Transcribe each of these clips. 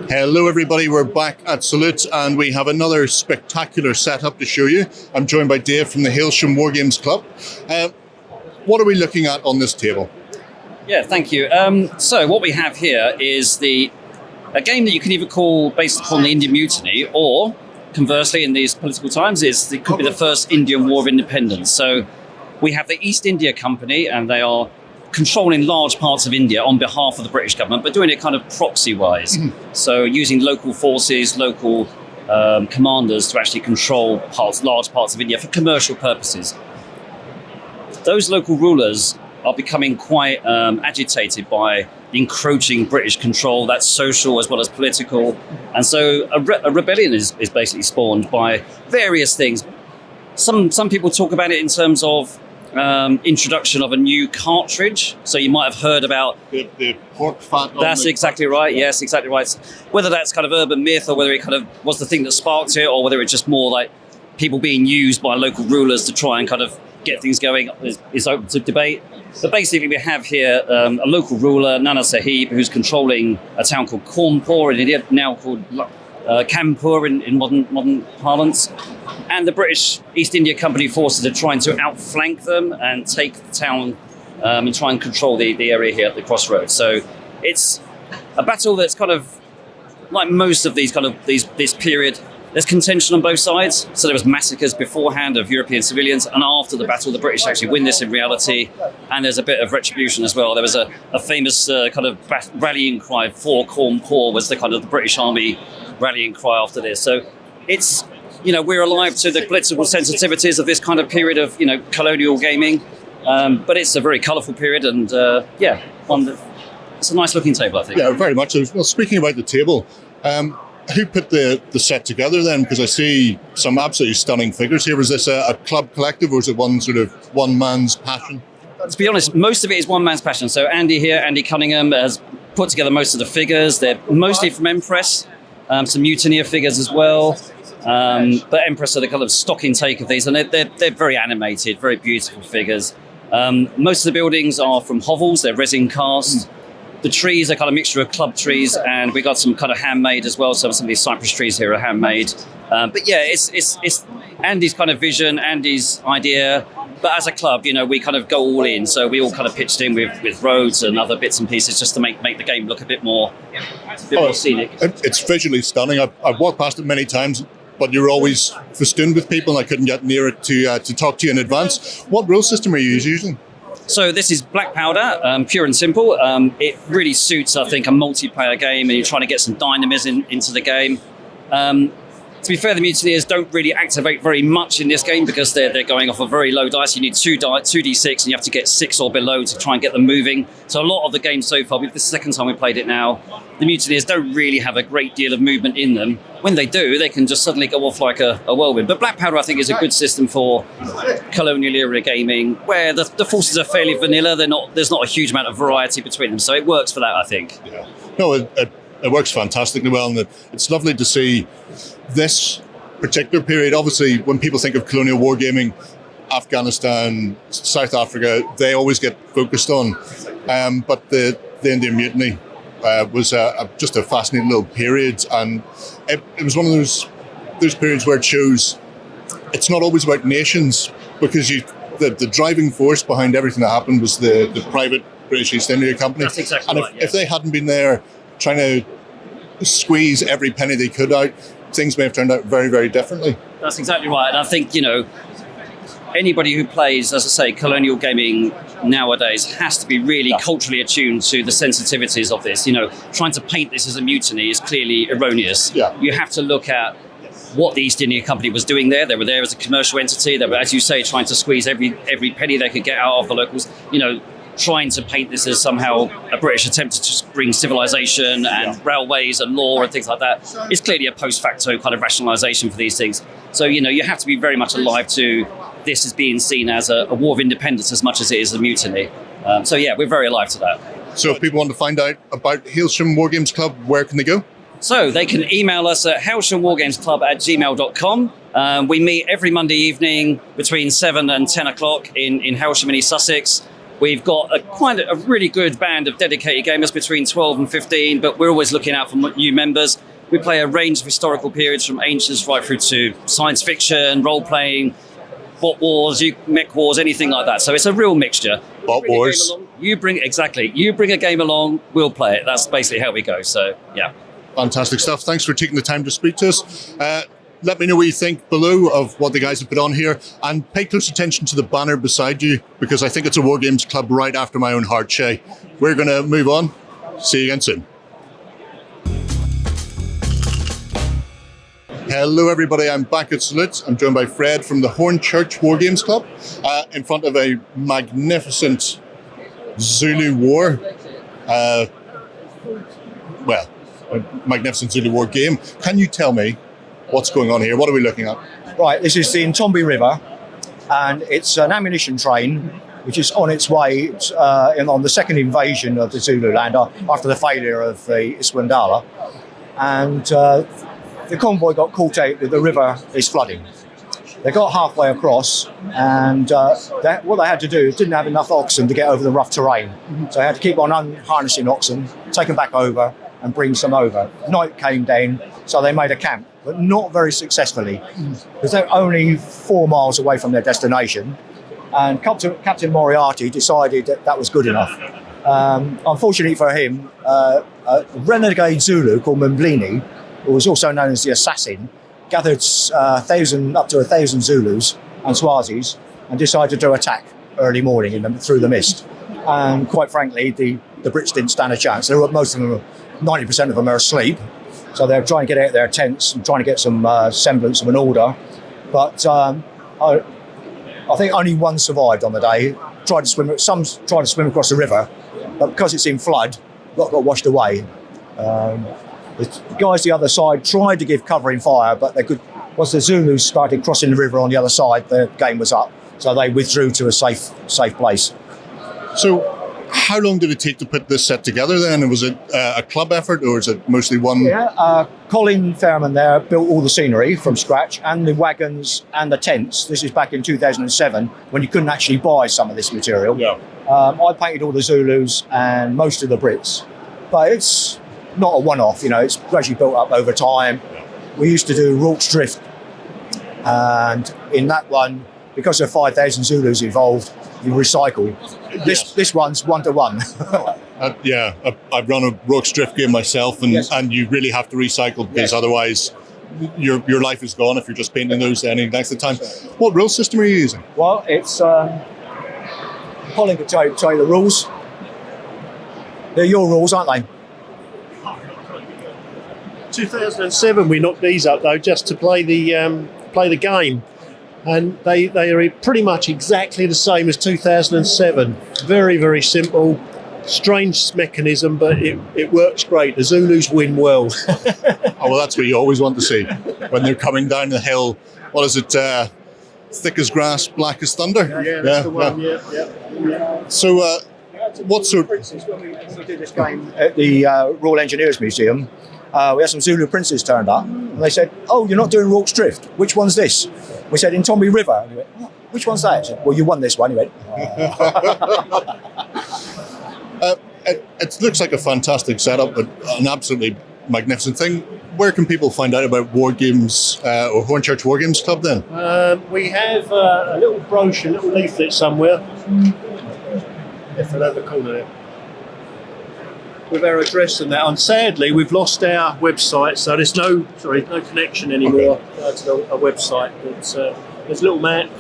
Hello everybody, we're back at Salute and we have another spectacular setup to show you. I'm joined by Dave from the Hailsham Wargames Club. What are we looking at on this table? Yeah, thank you. So what we have here is a game that you can either call based upon the Indian Mutiny, or conversely in these political times, it could be the first Indian War of Independence. So we have the East India Company, and they are controlling large parts of India on behalf of the British government, but doing it kind of proxy-wise. So using local forces, local commanders to actually control large parts of India for commercial purposes. Those local rulers are becoming quite agitated by the encroaching British control, that's social as well as political. And so a rebellion is basically spawned by various things. Some people talk about it in terms of introduction of a new cartridge. So you might have heard about the pork fat. That's exactly right. Yes, exactly right. Whether that's kind of urban myth or whether it kind of was the thing that sparked it, or whether it's just more like people being used by local rulers to try and kind of get things going is open to debate. But basically we have here a local ruler, Nana Sahib, who's controlling a town called Cawnpore in India, now called Cawnpore in modern parlance. And the British East India Company forces are trying to outflank them and take the town and try and control the area here at the crossroads. So it's a battle that's kind of like most of these this period. There's contention on both sides. So there was massacres beforehand of European civilians, and after the battle, the British actually win this in reality. And there's a bit of retribution as well. There was a famous kind of rallying cry for Cawnpore, was the kind of the British Army rallying cry after this. So it's, we're alive to the political sensitivities of this kind of period of, colonial gaming. But it's a very colourful period, and it's a nice looking table, I think. Yeah, very much. Well, speaking about the table, who put the set together then? Because I see some absolutely stunning figures here. Was this a club collective, or was it one man's passion? To be honest, most of it is one man's passion. So Andy Cunningham, has put together most of the figures. They're mostly from Empress, some Mutineer figures as well. But Empress are the kind of stock intake of these, and they're very animated, very beautiful figures. Most of the buildings are from hovels, they're resin cast. The trees are kind of a mixture of club trees, and we got some kind of handmade as well. So some of these cypress trees here are handmade. But yeah, it's Andy's kind of vision, Andy's idea. But as a club, we kind of go all in. So we all kind of pitched in with roads and other bits and pieces just to make the game look a bit more scenic. It's visually stunning. I've walked past it many times, but you're always festooned with people, and I couldn't get near it to talk to you in advance. What rule system are you using? So this is black powder, pure and simple. It really suits, I think, a multiplayer game, and you're trying to get some dynamism into the game. To be fair, the Mutineers don't really activate very much in this game because they're going off a very low dice. You need 2d6, and you have to get 6 or below to try and get them moving. So a lot of the game so far, this is the second time we played it now, the Mutineers don't really have a great deal of movement in them. When they do, they can just suddenly go off like a whirlwind. But Black Powder, I think, is a good system for colonial era gaming, where the forces are fairly vanilla. There's not a huge amount of variety between them, so it works for that, I think. Yeah. No, it works fantastically well, and it's lovely to see this particular period. Obviously, when people think of colonial wargaming, Afghanistan, South Africa, they always get focused on. But the Indian Mutiny was just a fascinating little period, and it was one of those periods where it shows it's not always about nations, because the driving force behind everything that happened was the private British East India Company. That's exactly right. If they hadn't been there trying to squeeze every penny they could out, things may have turned out very, very differently. That's exactly right. And I think, anybody who plays, as I say, colonial gaming nowadays has to be really culturally attuned to the sensitivities of this. Trying to paint this as a mutiny is clearly erroneous. Yeah. You have to look at what the East India Company was doing there. They were there as a commercial entity. They were, as you say, trying to squeeze every penny they could get out of the locals. Trying to paint this as somehow a British attempt to just bring civilization and railways and law and things like that is clearly a post facto kind of rationalisation for these things. So, you have to be very much alive to this as being seen as a war of independence as much as it is a mutiny. We're very alive to that. So if people want to find out about Hailsham Wargames Club, where can they go? So they can email us at hailshamwargamesclub@gmail.com. We meet every Monday evening between 7 and 10 o'clock in Hailsham in East Sussex. We've got quite a really good band of dedicated gamers between 12 and 15, but we're always looking out for new members. We play a range of historical periods from ancients right through to science fiction, role-playing, bot wars, mech wars, anything like that. So it's a real mixture. Bot wars. You bring a game along, we'll play it. That's basically how we go. So, yeah. Fantastic stuff. Thanks for taking the time to speak to us. Let me know what you think below of what the guys have put on here, and pay close attention to the banner beside you, because I think it's a Wargames club right after my own heart, Shay. We're going to move on. See you again soon. Hello everybody, I'm back at Salute. I'm joined by Fred from the Hornchurch Wargames Club in front of a magnificent Zulu War. A Magnificent Zulu War game. Can you tell me what's going on here? What are we looking at? Right, this is the Ntombi River, and it's an ammunition train which is on its way on the second invasion of the Zululand after the failure of the Iswandala. And the convoy got caught out that the river is flooding. They got halfway across, and what they had to do is didn't have enough oxen to get over the rough terrain. So they had to keep on unharnessing oxen, take them back over, and bring some over. Night came down, so they made a camp, but not very successfully, because they're only 4 miles away from their destination. And Captain Moriarty decided that was good enough. Unfortunately for him, a renegade Zulu called Mblini, who was also known as the Assassin, gathered up to 1,000 Zulus and Swazis and decided to attack early morning through the mist. And quite frankly, the Brits didn't stand a chance. Most of them, 90% of them are asleep. So they're trying to get out of their tents and trying to get some semblance of an order. But I think only one survived on the day. Some tried to swim across the river, but because it's in flood, a lot got washed away. The guys the other side tried to give covering fire, but they could. Once the Zulus started crossing the river on the other side, the game was up. So they withdrew to a safe place. So how long did it take to put this set together then? Was it a club effort, or is it mostly one? Yeah, Colin Fairman there built all the scenery from scratch, and the wagons and the tents. This is back in 2007, when you couldn't actually buy some of this material. Yeah. I painted all the Zulus and most of the Brits. But it's not a one-off, it's gradually built up over time. We used to do Rorke's Drift, and in that one, because there are 5,000 Zulus involved, you recycle. This one's 1-to-1. I've run a Rorke's Drift game myself, and you really have to recycle, because otherwise your life is gone if you're just painting those any next time. What rule system are you using? Well, it's Colin could tell you the rules. They're your rules, aren't they? 2007 we knocked these up though, just to play the game, and they are pretty much exactly the same as 2007. Very, very simple, strange mechanism, but it works great. The Zulus win well. Oh, well, that's what you always want to see when they're coming down the hill. What is it? Thick as grass, black as thunder. Yeah, that's the one. Yeah. So what sort? When we did this game at the Royal Engineers Museum, we had some Zulu princes turned up, and they said, "Oh, you're not doing Rorke's Drift. Which one's this?" We said, "In Ntombi River." And he went, "Oh, which one's that?" I said, "Well, you won this one." He went, It looks like a fantastic setup, but an absolutely magnificent thing. Where can people find out about Wargames or Hornchurch Wargames Club then? We have a little brochure, a little leaflet somewhere. If I the corner there. With our address and that. And sadly, we've lost our website, so there's no connection anymore to our website. But there's a little map.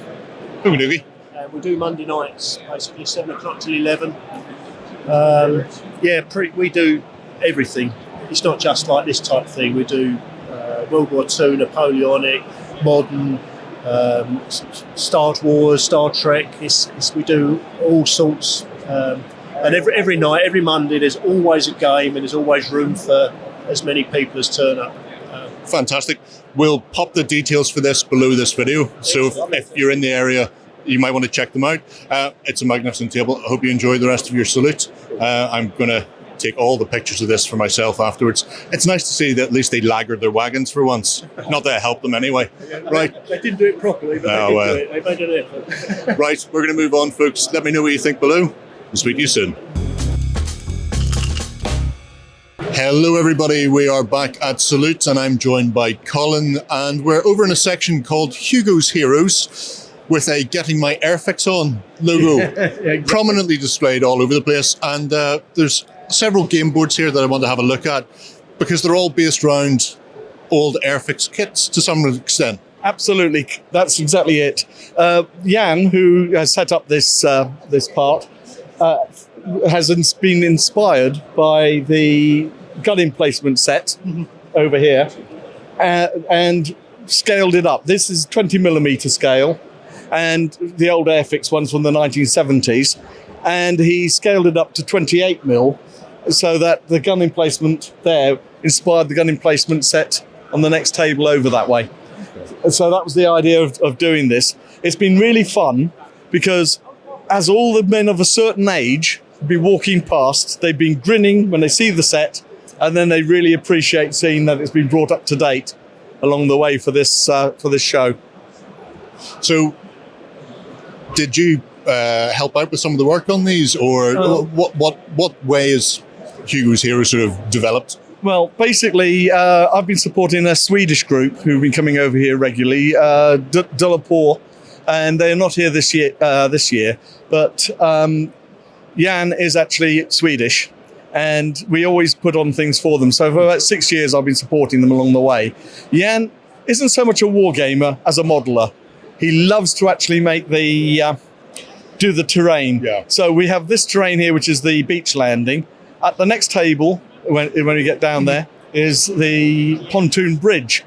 We do Monday nights, basically 7 o'clock till 11. We do everything. It's not just like this type of thing. We do World War II, Napoleonic, modern, Star Wars, Star Trek. We do all sorts. And every night, every Monday, there's always a game, and there's always room for as many people as turn up. Fantastic. We'll pop the details for this below this video. So if you're in the area, you might want to check them out. It's a magnificent table. I hope you enjoy the rest of your salute. I'm going to take all the pictures of this for myself afterwards. It's nice to see that at least they laggard their wagons for once. Not that I helped them anyway. Right. They didn't do it properly, but they did do it. They made an effort. Right, we're going to move on, folks. Let me know what you think below. We'll speak to you soon. Hello everybody, we are back at Salute and I'm joined by Colin and we're over in a section called Hugos Heroes with a Getting My Airfix On logo prominently displayed all over the place, and there's several game boards here that I want to have a look at because they're all based around old Airfix kits to some extent. Absolutely, that's exactly it. Jan, who has set up this part, has been inspired by the gun emplacement set over here and scaled it up. This is 20mm scale, and the old Airfix ones from the 1970s, and he scaled it up to 28mm so that the gun emplacement there inspired the gun emplacement set on the next table over that way. And so that was the idea of doing this. It's been really fun because as all the men of a certain age be walking past, they've been grinning when they see the set, and then they really appreciate seeing that it's been brought up to date along the way for this show. So, did you help out with some of the work on these, or what way is Hugos Heroes sort of developed? Well, basically, I've been supporting a Swedish group who've been coming over here regularly, Loughton, and they're not here this year, but Jan is actually Swedish, and we always put on things for them. So for about 6 years, I've been supporting them along the way. Jan isn't so much a wargamer as a modeler. He loves to actually make do the terrain. Yeah. So we have this terrain here, which is the beach landing. At the next table, when we get down there, is the pontoon bridge.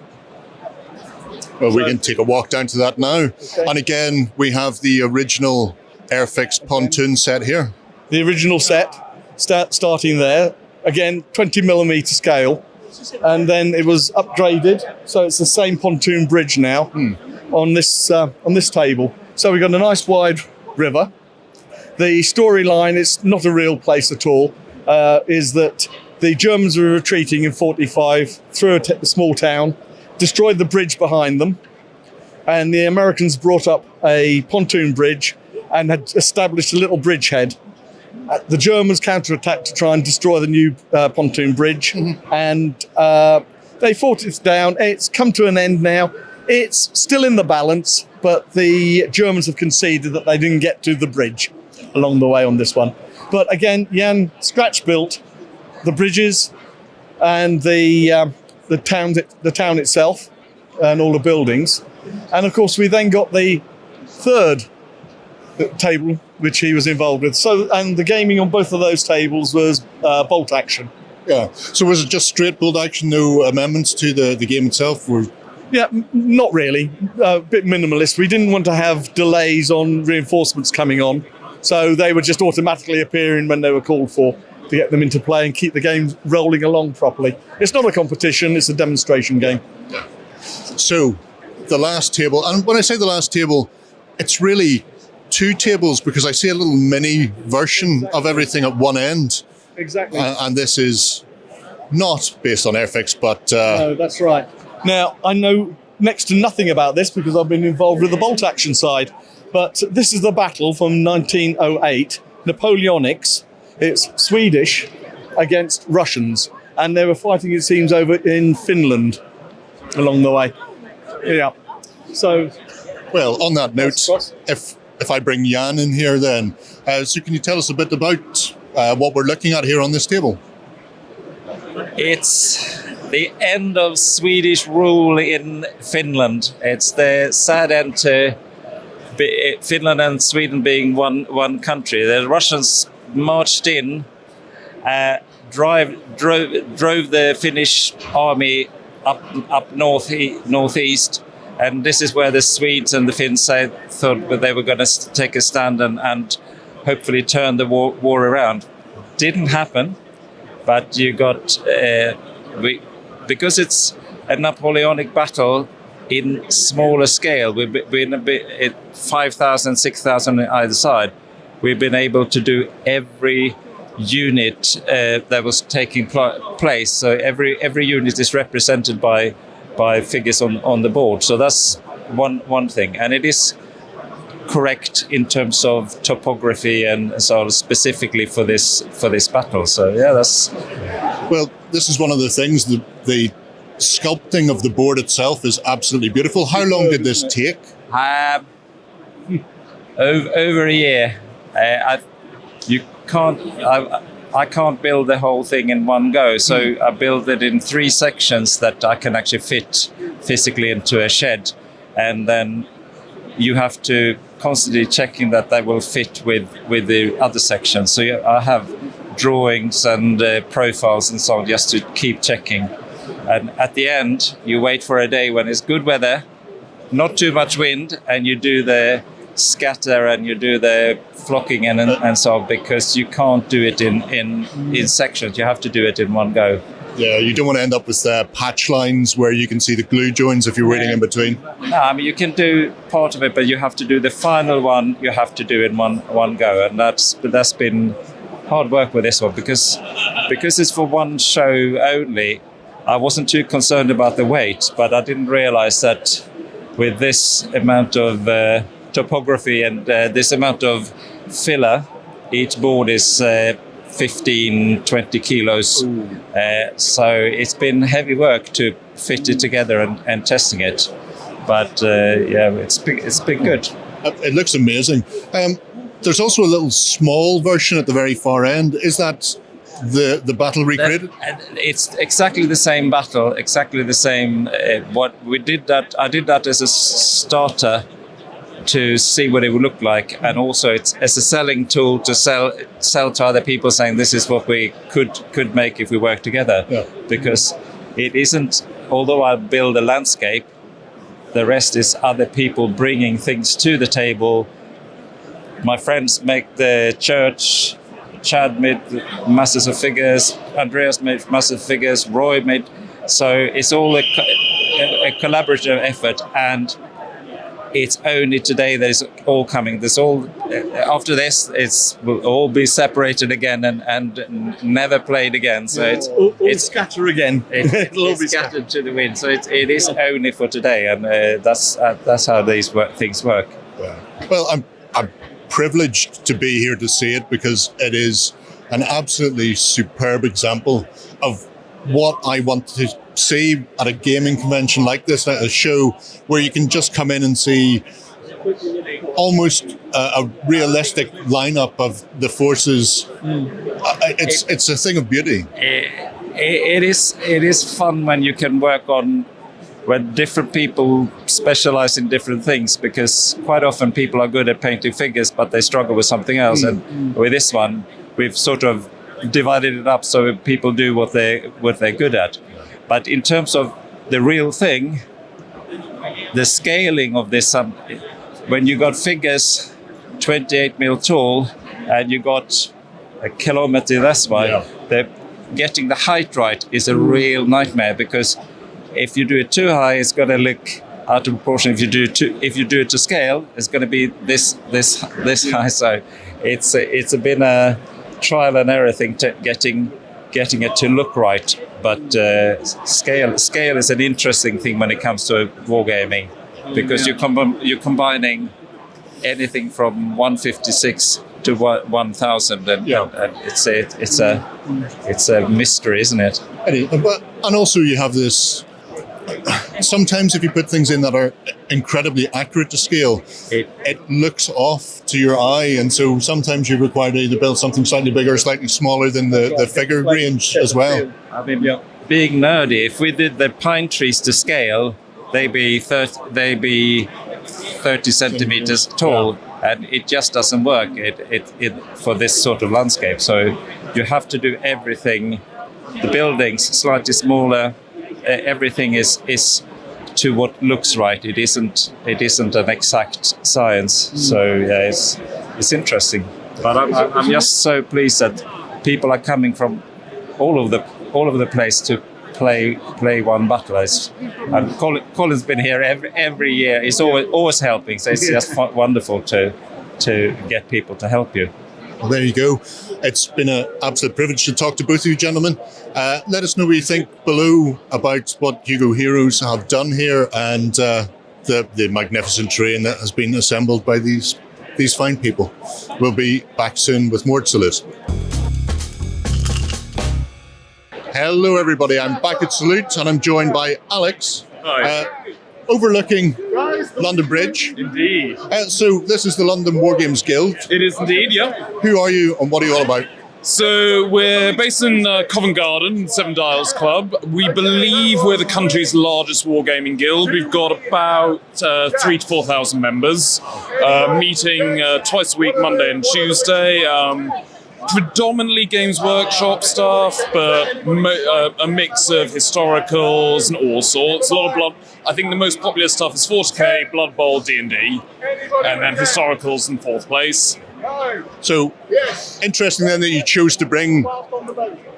Well, we can take a walk down to that now. Okay. And again, we have the original Airfix pontoon set here. The original set, starting there. Again, 20mm scale. And then it was upgraded, so it's the same pontoon bridge now on this table. So we've got a nice wide river. The storyline, it's not a real place at all, is that the Germans were retreating in 45 through a small town, destroyed the bridge behind them, and the Americans brought up a pontoon bridge and had established a little bridgehead. The Germans counterattacked to try and destroy the new pontoon bridge, and they fought it down. It's come to an end now. It's still in the balance, but the Germans have conceded that they didn't get to the bridge along the way on this one. But again, Jan scratch built the bridges and the town itself and all the buildings, and of course we then got the third table which he was involved with. So, and the gaming on both of those tables was bolt action. Yeah. So was it just straight bolt action, no amendments to the game itself? Or? Yeah, not really. A bit minimalist. We didn't want to have delays on reinforcements coming on, so they were just automatically appearing when they were called for to get them into play and keep the game rolling along properly. It's not a competition, it's a demonstration game. So, the last table, and when I say the last table, it's really two tables because I see a little mini version of everything at one end. Exactly. And this is not based on Airfix, but... No, that's right. Now, I know next to nothing about this because I've been involved with the bolt action side, but this is the battle from 1908, Napoleonics. It's Swedish against Russians, and they were fighting, it seems, over in Finland along the way. Yeah. So... Well, on that note, if I bring Jan in here then, so can you tell us a bit about what we're looking at here on this table? It's the end of Swedish rule in Finland. It's the sad end to Finland and Sweden being one country. The Russians marched in, drove the Finnish army up northeast, and this is where the Swedes and the Finns thought that they were going to take a stand and hopefully turn the war around. Didn't happen, but you got because it's a Napoleonic battle in smaller scale. We've been 5,000, 6,000 on either side. We've been able to do every unit that was taking place. So every unit is represented by figures on the board. So that's one thing, and it is correct in terms of topography and sort of specifically for this battle. So yeah, that's Well, this is one of the things, the sculpting of the board itself is absolutely beautiful. How long did this take? over a year. I can't build the whole thing in one go, so I build it in 3 sections that I can actually fit physically into a shed, and then you have to constantly checking that they will fit with the other sections. So I have drawings and profiles and so on, just to keep checking. And at the end, you wait for a day when it's good weather, not too much wind, and you do the scatter and you do the flocking and so on, because you can't do it in sections. You have to do it in one go. Yeah, you don't want to end up with patch lines where you can see the glue joins if you're waiting in between. No, I mean, you can do part of it, but you have to do the final one. You have to do in one go, and that's been hard work with this one, because it's for one show only. I wasn't too concerned about the weight, but I didn't realize that with this amount of topography and this amount of filler, each board is 15-20 kilos. So it's been heavy work to fit it together and testing it. But it's been good. It looks amazing. There's also a little small version at the very far end. Is that the battle recreated? It's exactly the same battle, exactly the same. What we did that, I did that as a starter to see what it would look like, and also it's as a selling tool to sell to other people, saying this is what we could make if we work together. Yeah. Because it isn't. Although I build a landscape, the rest is other people bringing things to the table. My friends make the church. Chad made masses of figures. Andreas made massive figures. Roy made. So it's all a collaborative effort, and it's only today that it's all coming. This all after this, will all be separated again and never played again. So it's scatter again. It'll all be scattered to the wind. So it is only for today, and that's how these things work. Yeah. Well, I'm privileged to be here to see it, because it is an absolutely superb example of what I want to see at a gaming convention like this, at a show where you can just come in and see almost a realistic lineup of the forces. It's a thing of beauty. It is fun when you can work on when different people specialize in different things, because quite often people are good at painting figures, but they struggle with something else. And with this one, we've sort of divided it up so people do what they're good at. But in terms of the real thing, the scaling of this, when you got figures 28 mil tall and you got a kilometer this way, getting the height right is a real nightmare, because if you do it too high, it's going to look out of proportion. If you do it to scale, it's going to be this high. So it's been a trial and error thing to getting it to look right. But scale is an interesting thing when it comes to wargaming, because you're combining anything from 156 to 1000, and it's a mystery, isn't it? And also you have this. Sometimes if you put things in that are incredibly accurate to scale, it looks off to your eye, and so sometimes you require to either build something slightly bigger or slightly smaller than the figure range as well. I mean, being nerdy, if we did the pine trees to scale, they'd be 30 centimeters tall, and it just doesn't work it for this sort of landscape. So you have to do everything. The buildings slightly smaller. Everything is to what looks right. It isn't an exact science. So yeah, it's interesting. But I'm just so pleased that people are coming from all over the place to play one battle. And Colin's been here every year. He's always helping. So it's just wonderful to get people to help you. Well, there you go. It's been an absolute privilege to talk to both of you gentlemen. Let us know what you think below about what Hugos Heroes have done here, and the magnificent terrain that has been assembled by these fine people. We'll be back soon with more Salute. Hello everybody, I'm back at Salute and I'm joined by Alex. Hi. Overlooking London Bridge. Indeed. So this is the London Wargames Guild. It is indeed, yeah. Who are you and what are you all about? So we're based in Covent Garden, Seven Dials Club. We believe we're the country's largest wargaming guild. We've got about 3,000 to 4,000 members, meeting twice a week, Monday and Tuesday. Predominantly Games Workshop stuff, but a mix of historicals and all sorts. A lot of blood. I think the most popular stuff is 40k, Blood Bowl, D&D, and then historicals in fourth place. So, interesting then that you chose to bring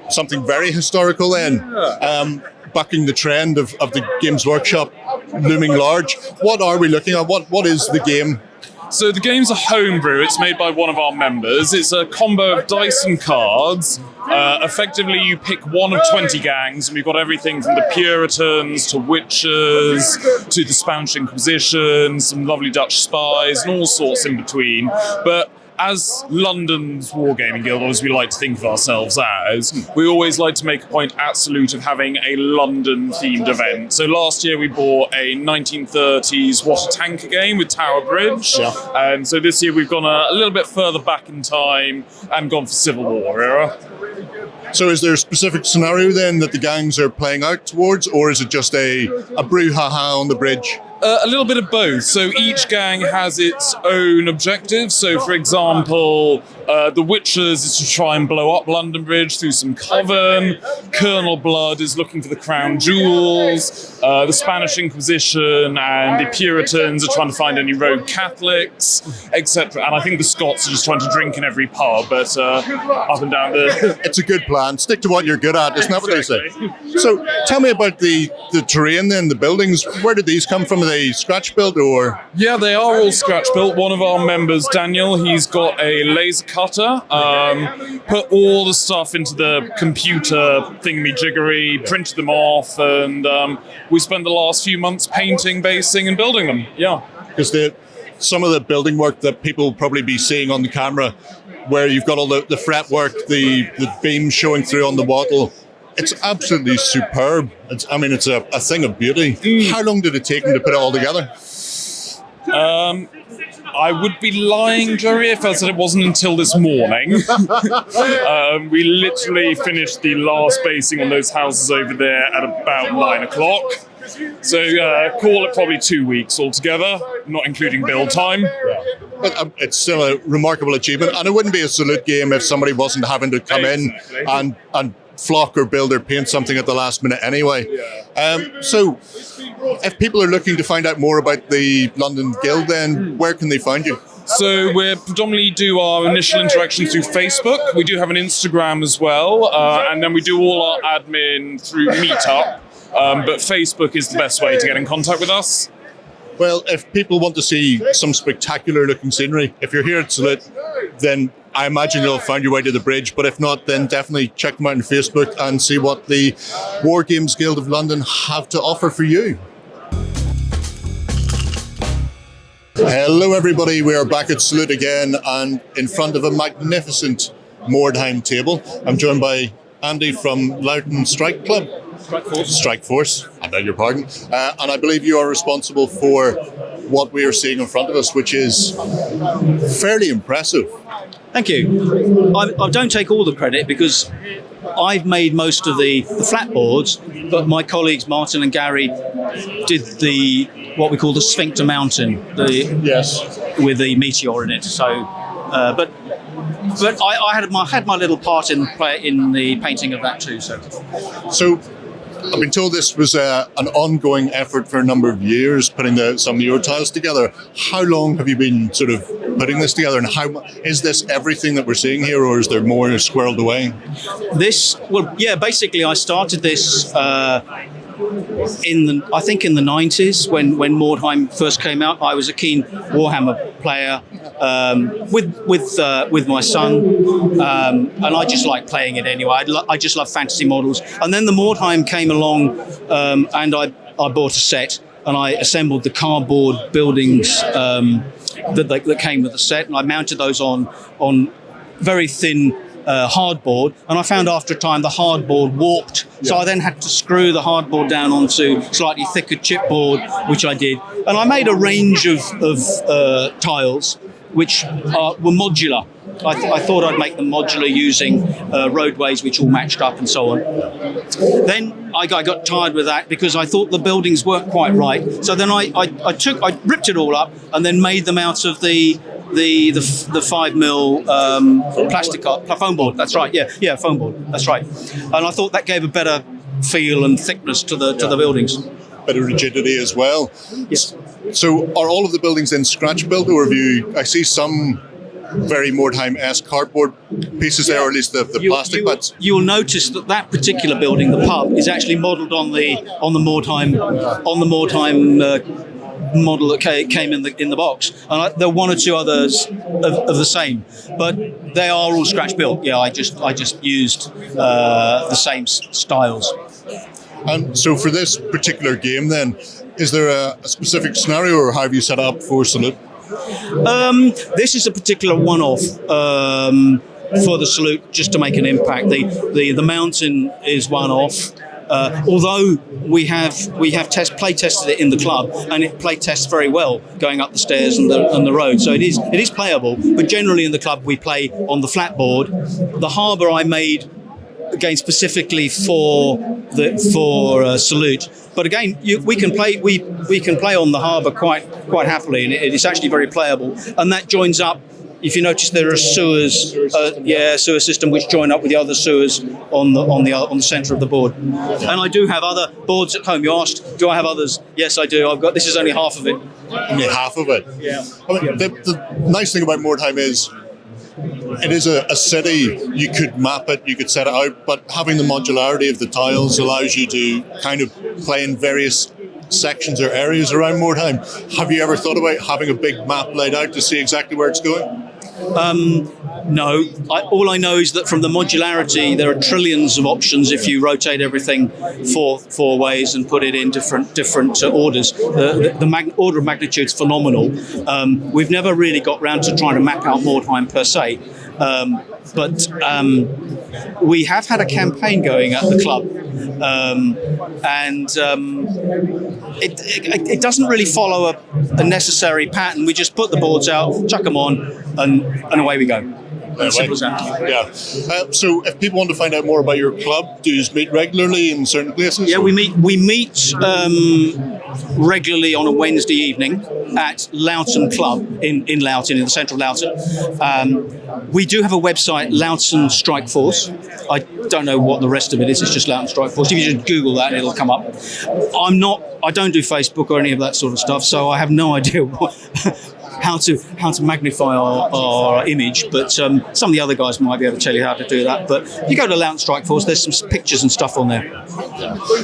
something very historical then, bucking the trend of the Games Workshop looming large. What are we looking at? What is the game? So the game's a homebrew. It's made by one of our members. It's a combo of dice and cards. Effectively, you pick one of 20 gangs, and we've got everything from the Puritans to witches to the Spanish Inquisition, some lovely Dutch spies, and all sorts in between. But as London's Wargaming Guild, as we like to think of ourselves as, we always like to make a point at Salute of having a London-themed event. So last year we bought a 1930s water tanker game with Tower Bridge. Yeah. And so this year we've gone a little bit further back in time and gone for Civil War era. So is there a specific scenario then that the gangs are playing out towards, or is it just a brouhaha on the bridge? A little bit of both. So each gang has its own objective. So, for example, the Witches is to try and blow up London Bridge through some coven. Colonel Blood is looking for the crown jewels. The Spanish Inquisition and the Puritans are trying to find any rogue Catholics, etc. And I think the Scots are just trying to drink in every pub, but up and down the... It's a good plan. Stick to what you're good at, isn't that what they say? So tell me about the terrain then, the buildings. Where did these come from? Are they scratch built or? Yeah, they are all scratch built. One of our members, Daniel, he's got a laser cutter, put all the stuff into the computer thingamajiggery, printed them off, and we spent the last few months painting, basing, and building them. Yeah. Because some of the building work that people will probably be seeing on the camera, where you've got all the fretwork, the beams showing through on the wattle, it's absolutely superb. It's a thing of beauty. How long did it take them to put it all together? I would be lying, Gerry, if I said it wasn't until this morning. We literally finished the last basing on those houses over there at about 9 o'clock. So call it probably 2 weeks altogether, not including build time. But it's still a remarkable achievement, and it wouldn't be a Salute game if somebody wasn't having to come in and flock or build or paint something at the last minute anyway. So if people are looking to find out more about the London Guild, then where can they find you? So we predominantly do our initial interaction through Facebook. We do have an Instagram as well, and then we do all our admin through Meetup. But Facebook is the best way to get in contact with us. Well, if people want to see some spectacular looking scenery, if you're here at Salute, then I imagine you'll find your way to the bridge. But if not, then definitely check them out on Facebook and see what the Wargames Guild of London have to offer for you. Hello everybody, we are back at Salute again and in front of a magnificent Mordheim table. I'm joined by Andy from Loughton Strike Club. Strike Force, I beg your pardon. And I believe you are responsible for what we are seeing in front of us, which is fairly impressive. Thank you. I don't take all the credit because I've made most of the flat boards, but my colleagues Martin and Gerry did what we call the Sphincter Mountain, with the meteor in it. So, but I had my little part in the painting of that too. So I've been told this was an ongoing effort for a number of years, putting some of your tiles together. How long have you been sort of putting this together, and is this everything that we're seeing here, or is there more squirreled away? Basically I started this in the 90s when Mordheim first came out. I was a keen Warhammer player with my son, and I just like playing it anyway. I just love fantasy models. And then the Mordheim came along, and I bought a set. and I assembled the cardboard buildings that came with the set, and I mounted those on very thin hardboard, and I found after a time the hardboard warped, so I then had to screw the hardboard down onto slightly thicker chipboard, which I did, and I made a range of tiles which were modular. I thought I'd make them modular using roadways which all matched up and so on. Then I got tired with that because I thought the buildings weren't quite right. So then I ripped it all up and then made them out of the 5mm plastic foam board. That's right. Yeah, foam board. That's right. And I thought that gave a better feel and thickness to the buildings. Better rigidity as well. Yes. So are all of the buildings then scratch built, or have you? I see some very Mordheim-esque cardboard pieces there, or at least the plastic bits. You'll notice that particular building, the pub, is actually modelled on the Mordheim model that came in the box, and there are one or two others of the same, but they are all scratch built. Yeah, I just used the same styles. And so for this particular game, then, is there a specific scenario, or how have you set up for Salute? This is a particular one-off for the Salute, just to make an impact. The mountain is one-off. Although we have play tested it in the club, and it play tests very well going up the stairs and the road. So it is playable. But generally in the club we play on the flat board. The harbour I made again specifically for Salute. But again, we can play on the harbour quite happily, and it's actually very playable. And that joins up. If you notice, there are sewers, sewer system which join up with the other sewers on the centre of the board. And I do have other boards at home. You asked, do I have others? Yes, I do. This is only half of it. Only half of it. Yeah. I mean, the nice thing about Mordheim is it is a city. You could map it, you could set it out, but having the modularity of the tiles allows you to kind of play in various sections or areas around Mordheim. Have you ever thought about having a big map laid out to see exactly where it's going? No. All I know is that from the modularity, there are trillions of options if you rotate everything four ways and put it in different orders. The order of magnitude is phenomenal. We've never really got round to trying to map out Mordheim per se. But we have had a campaign going at the club, and it doesn't really follow a necessary pattern. We just put the boards out, chuck them on, and away we go. As simple as that. Yeah. So if people want to find out more about your club, do you just meet regularly in certain places? Yeah, we meet regularly on a Wednesday evening at Loughton Club in Loughton, in the central Loughton. We do have a website, Loughton Strike Force. I don't know what the rest of it is. It's just Loughton Strike Force. If you just Google that, it'll come up. I don't do Facebook or any of that sort of stuff, so I have no idea how to magnify our image, but some of the other guys might be able to tell you how to do that. But if you go to Loughton Strike Force, there's some pictures and stuff on there.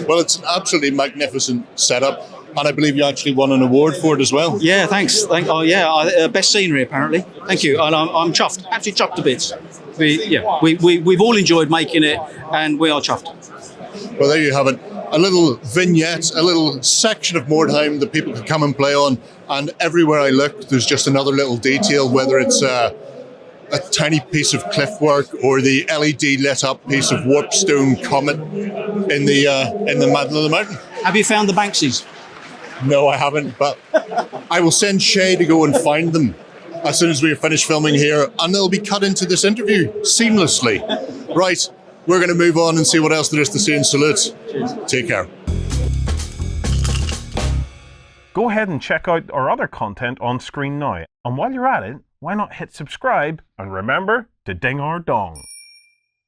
Well, it's an absolutely magnificent setup, and I believe you actually won an award for it as well. Yeah, thanks. Best scenery apparently. Thank you, and I'm chuffed, absolutely chuffed to bits. We've all enjoyed making it, and we are chuffed. Well, there you have it. A little vignette, a little section of Mordheim that people can come and play on. And everywhere I look, there's just another little detail, whether it's a tiny piece of cliffwork or the LED lit up piece of warpstone comet in the middle of the mountain. Have you found the Banksies? No, I haven't, but I will send Shay to go and find them as soon as we finish filming here, and they'll be cut into this interview seamlessly. Right. We're going to move on and see what else there is to see in Salute. Cheers. Take care. Go ahead and check out our other content on screen now. And while you're at it, why not hit subscribe and remember to ding our dong.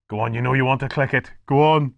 Go on, you know you want to click it. Go on.